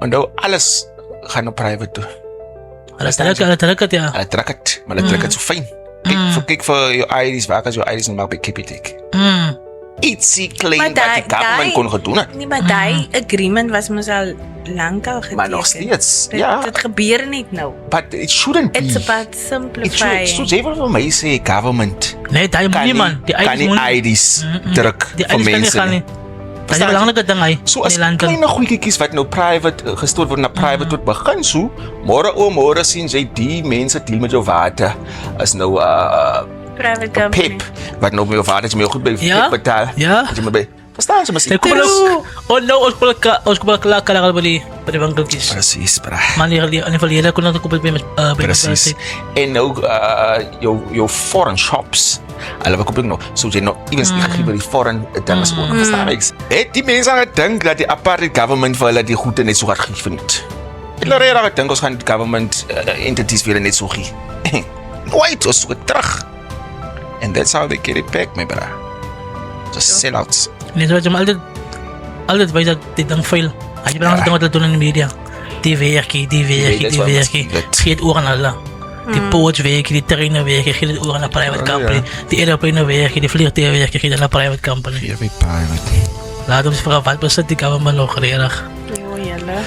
nou alles gaan op private toe. Hulle trek dit ja. Hulle trek het, maar hulle trek het so fyn. Kyk vir jou ID's, waar kan jou ID's normaal by Capitec? Ietsie klein Maar wat die government kon gedoen het. Nee, maar die agreement was mos al lankal geteken. Maar nog steeds, ja. Dit gebeur niet nou. But it shouldn't be. It's about It simplifying. should, jy wil vir my sê, government Nee, daai moet nie man. Die kan ID's moet nie ID's druk Die vir ID's kan nie mense gaan nie. Dit is 'n belangrike ding hy. So as in die land. kleine goedjies wat nou private gestoor word na private tot begin so, môre sien jy die mense deel met jou water is nou Private company. Pep wat nou met jou water jy moet goed by Ja? Pep betaal. Ja. Jy moet by verstaan jy Ek kom nou. Oh no, ons kom klaar by die winkeltjies. Presies, bra. Man hier in die verlede kon ek koop by by Presies. En nou jou foreign shops. Hulle wat koop ek nou. So jy nou even nie by die foreign dinge so. Verstaan jy? Het die mense gedink dat die apartheid government vir hulle die goede net so hard gee vind. Hulle reg dink ons gaan government entities vir hulle net so gee. Nooit ons so terug. And that's how they get it back, my brother. Just sellouts. Nee, so jy maar altyd wys dat dit dan veel. As jy belangrijk ding wat hulle doen in die media. Die werkie. Geet oor aan hulle. Die poorts werkie, die treine werkie, geet oor aan 'n private company. Die aeroplane werkie, die vliegtuie werkie, geet aan 'n private company. Hier by private. Laat ons vra wat besit die government nog reg. Jo, julle.